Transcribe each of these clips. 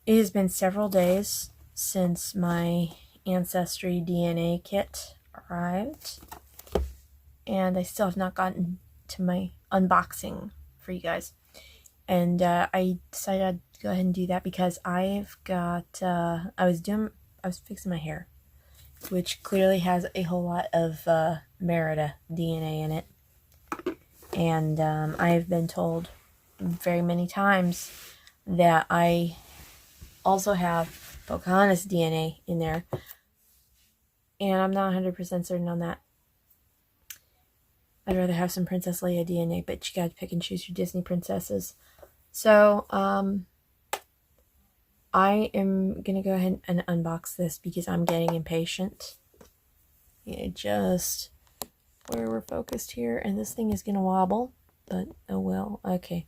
It has been several days since my Ancestry DNA kit arrived, and I still have not gotten to my unboxing for you guys. And I decided I'd go ahead and do that because I've got, I was fixing my hair, which clearly has a whole lot of Merida DNA in it. And I've been told very many times that I also have Pocahontas DNA in there, and I'm not 100% certain on that. I'd rather have some Princess Leia DNA, but you gotta pick and choose your Disney princesses. So, I am gonna go ahead and unbox this because I'm getting impatient. Just where we're focused here, and this thing is gonna wobble, but oh well. Okay,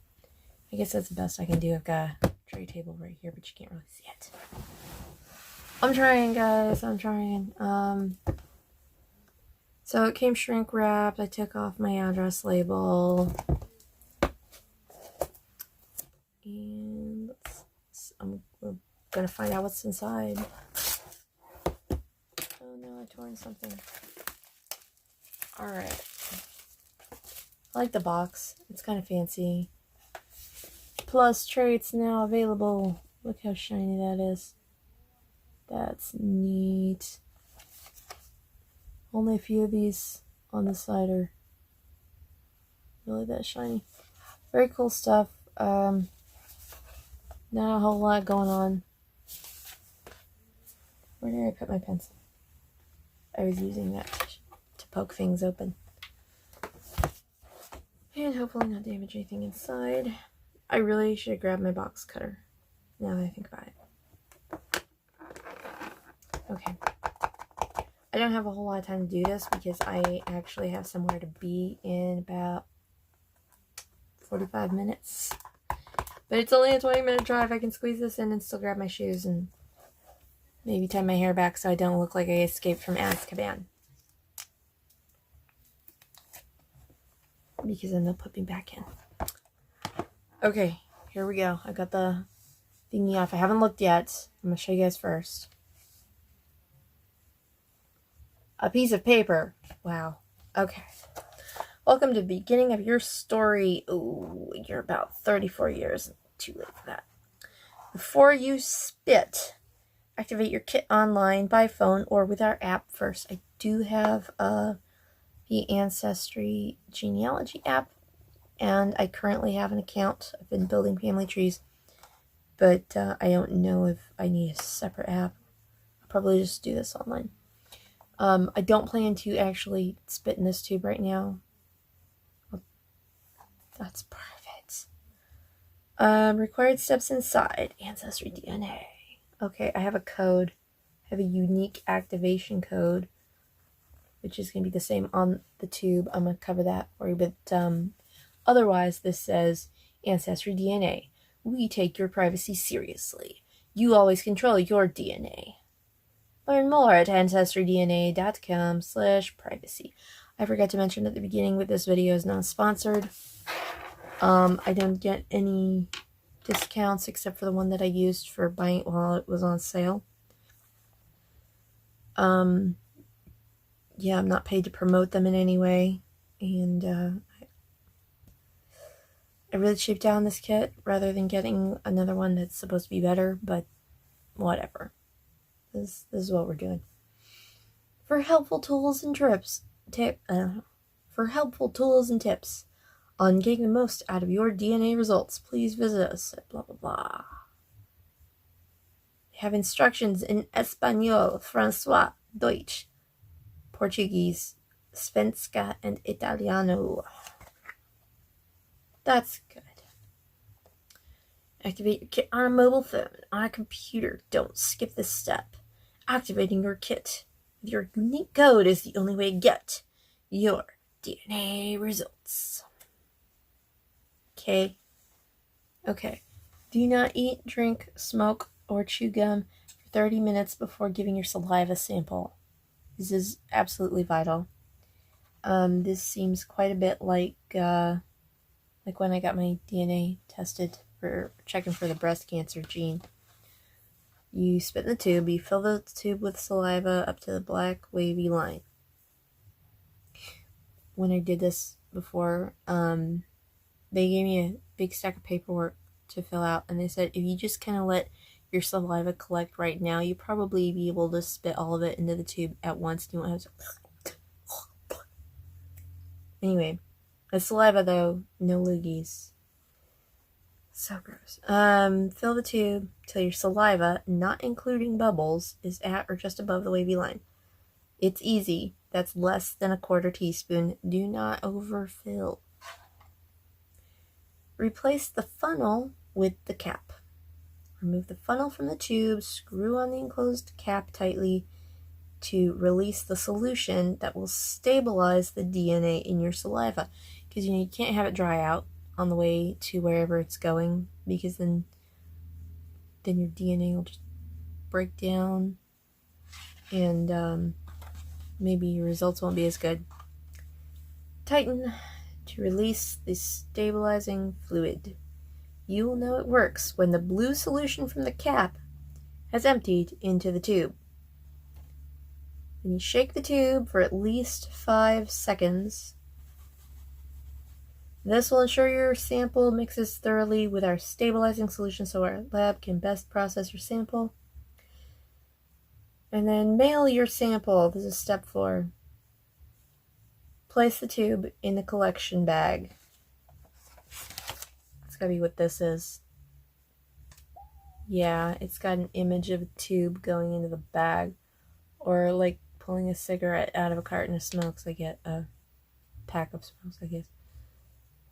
I guess that's the best I can do. I've got a tray table right here, but you can't really see it. I'm trying, guys. I'm trying. So it came shrink wrapped. I took off my address label. And we're gonna find out what's inside. Oh no, I torn something. Alright. I like the box. It's kind of fancy. Plus traits now available. Look how shiny that is. That's neat. Only a few of these on the side are really that shiny. Very cool stuff. Not a whole lot going on. Where did I put my pencil? I was using that to poke things open. And hopefully not damage anything inside. I really should have grabbed my box cutter, now that I think about it. Okay. I don't have a whole lot of time to do this because I actually have somewhere to be in about 45 minutes. But it's only a 20-minute drive. I can squeeze this in and still grab my shoes and maybe tie my hair back so I don't look like I escaped from Azkaban. Because then they'll put me back in. Okay, here we go. I got the thingy off. I haven't looked yet. I'm going to show you guys first. A piece of paper. Wow. Okay. Welcome to the beginning of your story. Ooh, you're about 34 years. Too late for that. Before you spit, activate your kit online, by phone, or with our app first. I do have the Ancestry Genealogy app, and I currently have an account. I've been building family trees, but I don't know if I need a separate app. I'll probably just do this online. I don't plan to actually spit in this tube right now. Oh, that's perfect. Required steps inside Ancestry DNA. Okay, I have a code. I have a unique activation code, which is going to be the same on the tube. I'm going to cover that for you, but otherwise this says Ancestry DNA. We take your privacy seriously. You always control your DNA. Learn more at ancestrydna.com/privacy. I forgot to mention at the beginning that this video is not sponsored. I don't get any discounts except for the one that I used for buying it while it was on sale. Yeah, I'm not paid to promote them in any way. And I really cheaped out on this kit rather than getting another one that's supposed to be better, but whatever. This is what we're doing. For helpful tools and tips on getting the most out of your DNA results, please visit us at blah blah blah. We have instructions in Espanol, Francois, Deutsch, Portuguese, Svenska, and Italiano. That's good. Activate your kit on a mobile phone, on a computer. Don't skip this step. Activating your kit with your unique code is the only way to get your DNA results. Okay. Do not eat, drink, smoke, or chew gum for 30 minutes before giving your saliva sample. This is absolutely vital. This seems quite a bit like when I got my DNA tested for checking for the breast cancer gene. You spit in the tube. You fill the tube with saliva up to the black wavy line. When I did this before, they gave me a big stack of paperwork to fill out, and they said if you just kind of let your saliva collect right now, you probably be able to spit all of it into the tube at once. You won't have to. Anyway, the saliva though, no loogies. So gross. Fill the tube till your saliva, not including bubbles, is at or just above the wavy line. It's easy. That's less than a quarter teaspoon. Do not overfill. Replace the funnel with the cap. Remove the funnel from the tube, screw on the enclosed cap tightly to release the solution that will stabilize the DNA in your saliva. Because you can't have it dry out on the way to wherever it's going, because then your DNA will just break down and maybe your results won't be as good. Tighten to release the stabilizing fluid. You will know it works when the blue solution from the cap has emptied into the tube. Then you shake the tube for at least 5 seconds. This will ensure your sample mixes thoroughly with our stabilizing solution so our lab can best process your sample. And then mail your sample. This is step 4. Place the tube in the collection bag. That's gotta be what this is. Yeah, it's got an image of a tube going into the bag. Or like pulling a cigarette out of a carton of smokes. I get a pack of smokes, I guess.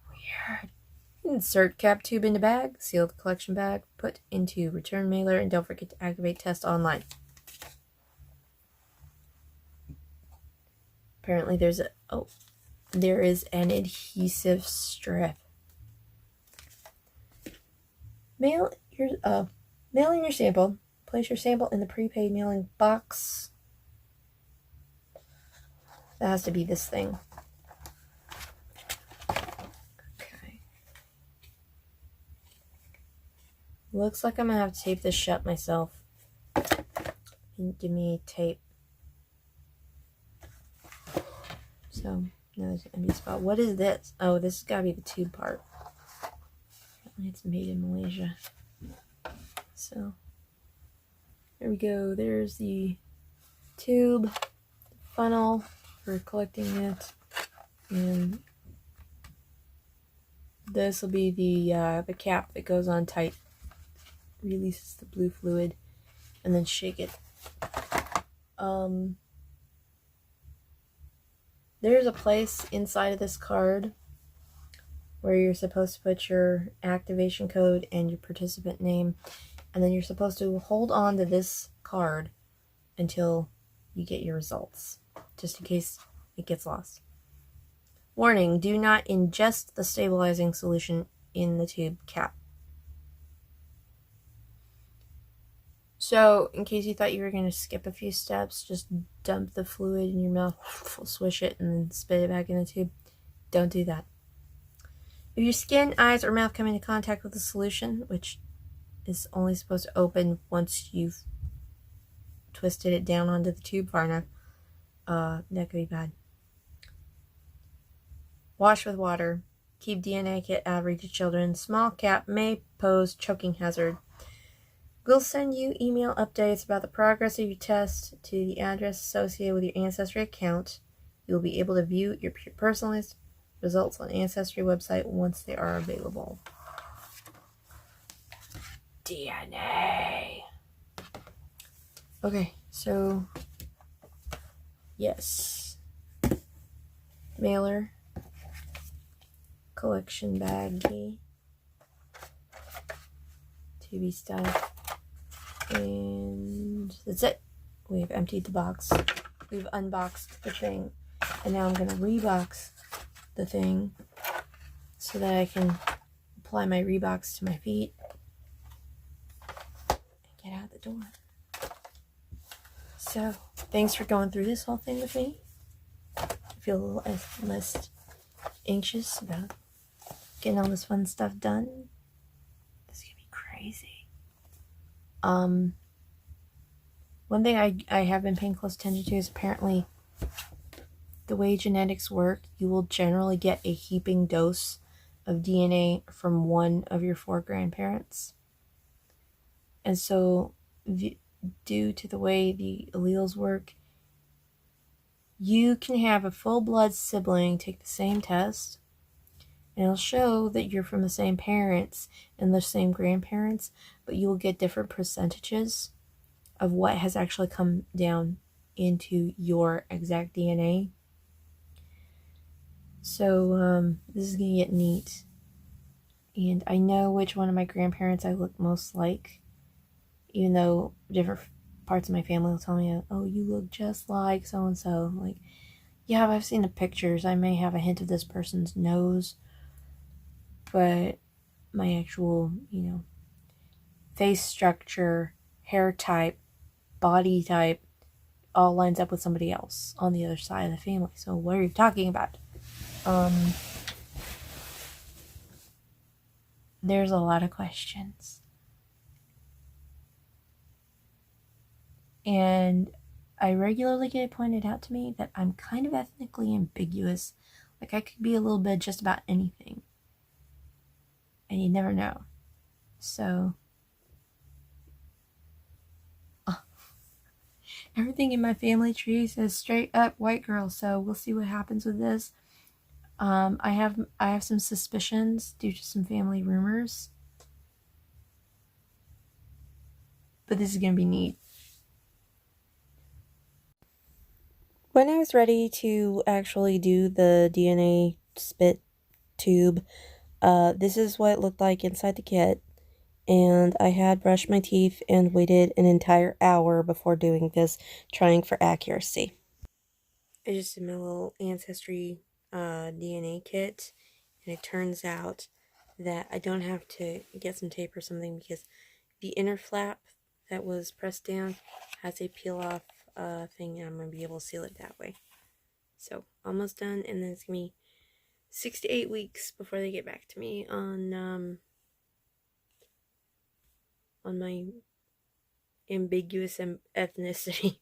Weird. Insert cap tube into bag. Seal the collection bag. Put into return mailer. And don't forget to activate test online. Apparently there is an adhesive strip. Mail in your sample. Place your sample in the prepaid mailing box. That has to be this thing. Okay. Looks like I'm gonna have to tape this shut myself. Give me tape. So, now there's an empty spot. What is this? Oh, this has got to be the tube part. Apparently it's made in Malaysia. So, there we go. There's the tube, the funnel for collecting it, and this will be the cap that goes on tight, releases the blue fluid, and then shake it. There's a place inside of this card where you're supposed to put your activation code and your participant name, and then you're supposed to hold on to this card until you get your results, just in case it gets lost. Warning, do not ingest the stabilizing solution in the tube cap. So, in case you thought you were going to skip a few steps, just dump the fluid in your mouth, swish it, and then spit it back in the tube. Don't do that. If your skin, eyes, or mouth come into contact with the solution, which is only supposed to open once you've twisted it down onto the tube far enough, that could be bad. Wash with water. Keep DNA kit out of reach of children. Small cap may pose choking hazard. We'll send you email updates about the progress of your test to the address associated with your Ancestry account. You'll be able to view your personalized results on Ancestry website once they are available. DNA. Okay, so yes. Mailer. Collection baggie. Tubey stuff. And that's it. We've emptied the box. We've unboxed the thing. And now I'm going to rebox the thing so that I can apply my Reeboks to my feet and get out the door. So, thanks for going through this whole thing with me. I feel a little less anxious about getting all this fun stuff done. This is going to be crazy. One thing I have been paying close attention to is apparently the way genetics work, you will generally get a heaping dose of DNA from one of your 4 grandparents. And so, due to the way the alleles work, you can have a full blood sibling take the same test, and it'll show that you're from the same parents and the same grandparents, but you will get different percentages of what has actually come down into your exact DNA. So this is going to get neat. And I know which one of my grandparents I look most like, even though different parts of my family will tell me, oh, you look just like so-and-so. Like, yeah, I've seen the pictures. I may have a hint of this person's nose, but my actual, face structure, hair type, body type, all lines up with somebody else on the other side of the family. So what are you talking about? There's a lot of questions. And I regularly get it pointed out to me that I'm kind of ethnically ambiguous. Like, I could be a little bit just about anything. And you never know. So, everything in my family tree says straight up white girl. So we'll see what happens with this. I have some suspicions due to some family rumors. But this is going to be neat. When I was ready to actually do the DNA spit tube, this is what it looked like inside the kit. And I had brushed my teeth and waited an entire hour before doing this, trying for accuracy. I just did my little Ancestry DNA kit, and it turns out that I don't have to get some tape or something because the inner flap that was pressed down has a peel off thing, and I'm going to be able to seal it that way. So, almost done, and then it's going to be 6 to 8 weeks before they get back to me on my ambiguous ethnicity.